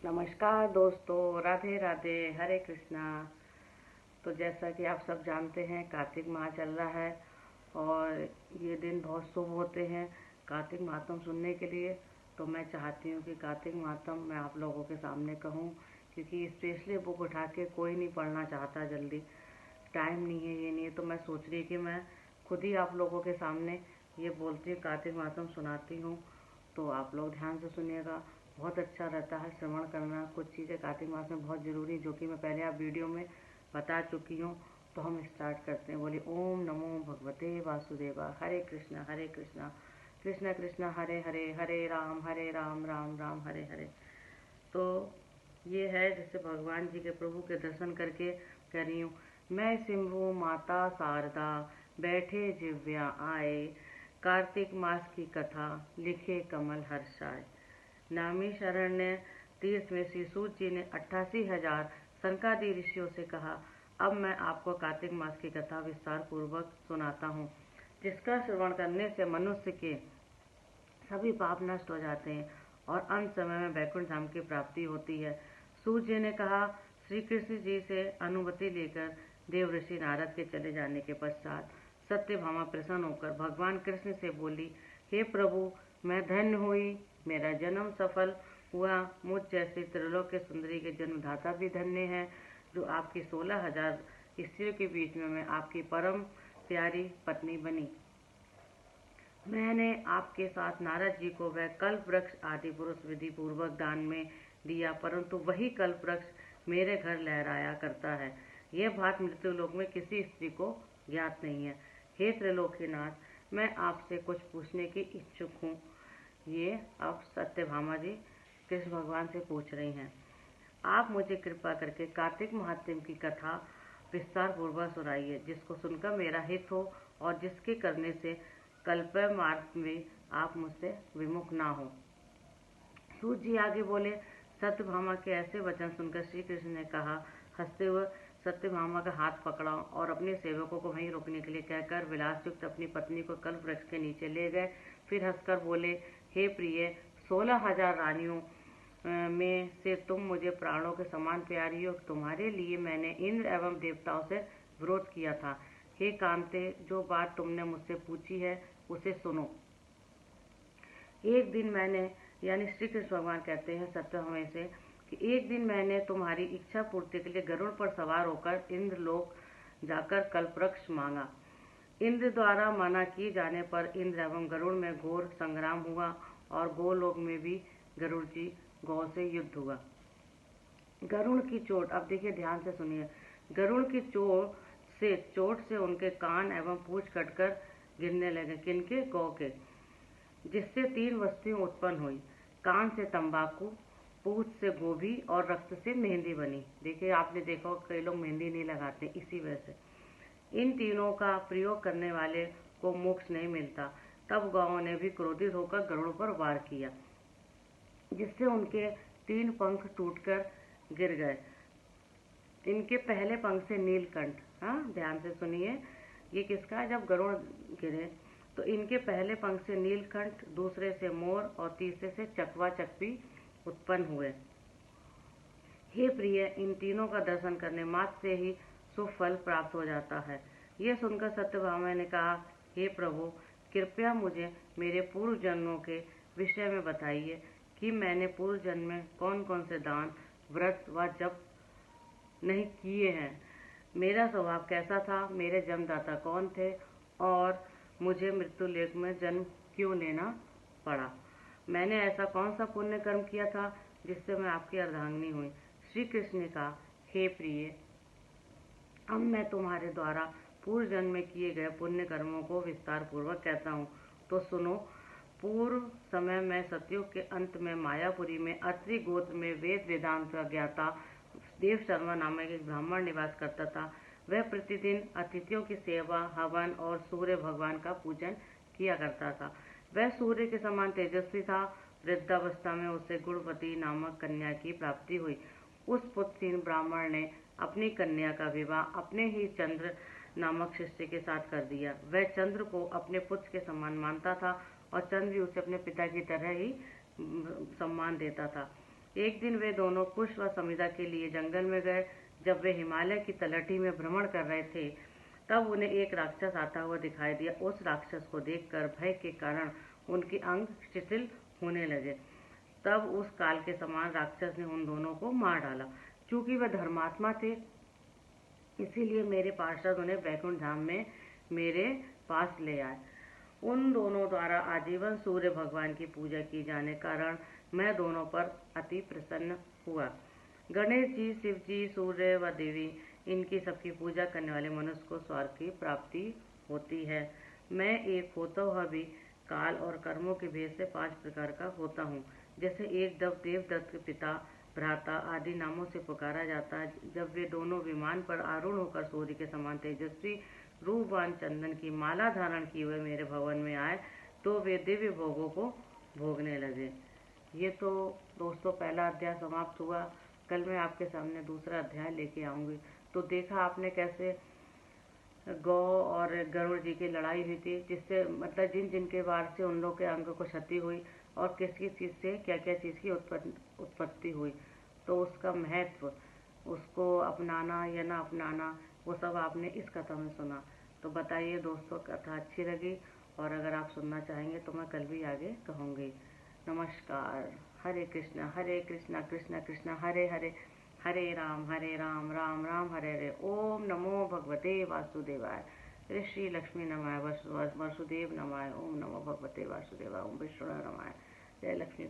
नमस्कार दोस्तों, राधे राधे, हरे कृष्णा। तो जैसा कि आप सब जानते हैं, कार्तिक माह चल रहा है और ये दिन बहुत शुभ होते हैं कार्तिक महात्म सुनने के लिए। तो मैं चाहती हूँ कि कार्तिक महात्म मैं आप लोगों के सामने कहूँ, क्योंकि स्पेशली बुक उठा के कोई नहीं पढ़ना चाहता, जल्दी टाइम नहीं है, ये नहीं है। तो मैं सोच रही कि मैं खुद ही आप लोगों के सामने ये बोलती हूँ, कार्तिक महात्म सुनाती हूँ। तो आप लोग ध्यान से सुनिएगा, बहुत अच्छा रहता है श्रवण करना। कुछ चीज़ें कार्तिक मास में बहुत ज़रूरी, जो कि मैं पहले आप वीडियो में बता चुकी हूँ। तो हम स्टार्ट करते हैं। बोलिए ओम नमो भगवते वासुदेवा, हरे कृष्णा कृष्ण कृष्ण हरे हरे, हरे राम राम राम हरे हरे। तो ये है जिससे भगवान जी के प्रभु के दर्शन करके कह रही हूँ। मैं सिंभु माता शारदा, बैठे जिव्या आए, कार्तिक मास की कथा लिखे कमल हर्षाए। नामी शरण्य तीर्थ में श्री सूत जी ने 88,000 सनकादि ऋषियों से कहा, अब मैं आपको कार्तिक मास की कथा विस्तार पूर्वक सुनाता हूँ, जिसका श्रवण करने से मनुष्य के सभी पाप नष्ट हो जाते हैं और अंत समय में वैकुंठ धाम की प्राप्ति होती है। सूत जी ने कहा, श्री कृष्ण जी से अनुमति लेकर देव ऋषि नारद के चले जाने के पश्चात सत्यभामा प्रसन्न होकर भगवान कृष्ण से बोली, हे प्रभु, मैं धन्य हुई, मेरा जन्म सफल हुआ। मुझ जैसी त्रिलोक के सुंदरी के जन्मदाता भी धन्य है, जो आपकी 16,000 स्त्रियों के बीच में मैं आपकी परम प्यारी पत्नी बनी। मैंने आपके साथ नारद जी को वह कल्प वृक्ष आदि पुरुष विधि पूर्वक दान में दिया, परंतु वही कल्प वृक्ष मेरे घर लहराया करता है। यह बात मृत्यु लोक में किसी स्त्री को ज्ञात नहीं है। हे त्रिलोकीनाथ, मैं आपसे कुछ पूछने की इच्छुक हूँ। ये अब सत्यभामा जी कृष्ण भगवान से पूछ रही हैं। आप मुझे कृपा करके कार्तिक महात्म्य की कथा विस्तार पूर्वक सुनाइए, जिसको सुनकर मेरा हित हो और जिसके करने से कल्प मार्ग में आप मुझसे विमुख ना हो। सूत जी आगे बोले। सत्यभामा के ऐसे वचन सुनकर श्री कृष्ण ने कहा, हंसते हुए सत्यभामा का हाथ पकड़ा और अपने सेवकों को वहीं रोकने के लिए कहकर विलासयुक्त अपनी पत्नी को कल्प वृक्ष के नीचे ले गए। फिर हंसकर बोले, हे प्रिय, 16,000 रानियों में से तुम मुझे प्राणों के समान प्यारी हो। तुम्हारे लिए मैंने इंद्र एवं देवताओं से विरोध किया था। हे कांते, जो बात तुमने मुझसे पूछी है उसे सुनो। एक दिन मैंने, यानी श्री कृष्ण भगवान कहते हैं सत्यभामा से कि एक दिन मैंने तुम्हारी इच्छा पूर्ति के लिए गरुड़ पर सवार होकर इंद्रलोक जाकर कल्पवृक्ष मांगा। इंद्र द्वारा मना किए जाने पर इंद्र एवं गरुड़ में घोर संग्राम हुआ और गोलोक में भी गरुड़ जी गौ से युद्ध हुआ। गरुड़ की चोट, अब देखिए ध्यान से सुनिए, गरुड़ की चोट से उनके कान एवं पूंछ कटकर गिरने लगे। किनके? गौ के। जिससे 3 वस्तुएं उत्पन्न हुई। कान से तंबाकू, पूंछ से गोभी और रक्त से मेहंदी बनी। देखिए, आपने देखा कई लोग मेहंदी नहीं लगाते इसी वजह से। इन तीनों का प्रयोग करने वाले को मोक्ष नहीं मिलता। तब गौओं ने भी क्रोधित होकर गरुड़ पर वार किया, जिससे उनके 3 पंख टूटकर गिर गए। इनके पहले पंख से नीलकंठ, हाँ ध्यान से सुनिए, ये किसका? जब गरुड़ गिरे तो इनके पहले पंख से नीलकंठ, दूसरे से मोर और तीसरे से चकवा चकवी उत्पन्न हुए। हे प्रिय, इन तीनों का दर्शन करने मात्र से ही सुफल प्राप्त हो जाता है। यह सुनकर सत्यभामा ने कहा, हे प्रभु, कृपया मुझे मेरे पूर्व जन्मों के विषय में बताइए कि मैंने पूर्व जन्म में कौन कौन से दान, व्रत व जप नहीं किए हैं। मेरा स्वभाव कैसा था, मेरे जन्मदाता कौन थे और मुझे मृत्यु लोक में जन्म क्यों लेना पड़ा। मैंने ऐसा कौन सा पुण्य कर्म किया था जिससे मैं आपकी अर्धांगिनी हुई। श्री कृष्ण ने कहा, हे प्रिय, अब मैं तुम्हारे द्वारा पूर्व जन्म में किए गए पुण्य कर्मों को विस्तार पूर्वक कहता हूँ, तो सुनो। पूर्व समय में सतयुग के अंत में मायापुरी में अत्रि गोत्र में वेद वेदांत का ज्ञाता देव शर्मा नामक एक ब्राह्मण निवास करता था। वह प्रतिदिन अतिथियों की सेवा, हवन और सूर्य भगवान का पूजन किया करता था। वह सूर्य के समान तेजस्वी था। वृद्धावस्था में उसे गुणवती नामक कन्या की प्राप्ति हुई। उस पुत्रहीन ब्राह्मण ने अपनी कन्या का विवाह अपने ही चंद्र नामक शिष्य के साथ कर दिया। वह चंद्र को अपने पुत्र के समान मानता था और चंद्र भी उसे अपने पिता की तरह ही सम्मान देता था। एक दिन वे दोनों कुश व समिधा के लिए जंगल में गए। जब वे हिमालय की तलहटी में भ्रमण कर रहे थे, तब उन्हें एक राक्षस आता हुआ दिखाई दिया। उस राक्षस को देखकर भय के कारण उनके अंग शिथिल होने लगे। तब उस काल के समान राक्षस ने उन दोनों को मार डाला। चूंकि वे धर्मात्मा थे, इसीलिए मेरे पार्षद उन्हें वैकुंठ धाम में मेरे पास ले आए। उन दोनों द्वारा आजीवन सूर्य भगवान की पूजा की जाने कारण मैं दोनों पर अति प्रसन्न हुआ। गणेश जी, शिव जी, सूर्य व देवी, इनकी सबकी पूजा करने वाले मनुष्य को स्वर्ग की प्राप्ति होती है। मैं एक होता हुआ भी काल और कर्मों के भेद से 5 प्रकार का होता हूँ। जैसे एक देवदत्त के पिता, भ्राता आदि नामों से पुकारा जाता है। जब वे दोनों विमान पर आरूढ़ होकर सूर्य के समान तेजस्वी रूपवान चंदन की माला धारण किए हुए मेरे भवन में आए, तो वे दिव्य भोगों को भोगने लगे। ये तो दोस्तों पहला अध्याय समाप्त हुआ। कल मैं आपके सामने दूसरा अध्याय लेके आऊंगी। तो देखा आपने कैसे गौ और गरुड़ जी की लड़ाई हुई थी, जिससे मतलब जिन जिनके वार से उन लोग के अंग को क्षति हुई और किस किस चीज़ से क्या क्या चीज़ की उत्पत्ति हुई। तो उसका महत्व, उसको अपनाना या ना अपनाना, वो सब आपने इस कथा में सुना। तो बताइए दोस्तों, कथा अच्छी लगी? और अगर आप सुनना चाहेंगे तो मैं कल भी आगे कहूँगी। नमस्कार। हरे कृष्णा कृष्ण कृष्ण हरे हरे, हरे राम राम राम हरे हरे। ओम नमो भगवते वासुदेवाय। श्री लक्ष्मी नमाय, वासुदेव नमाय। ओम नमो भगवते वासुदेवाय। ओम विष्णु नमाय। जय लक्ष्मी।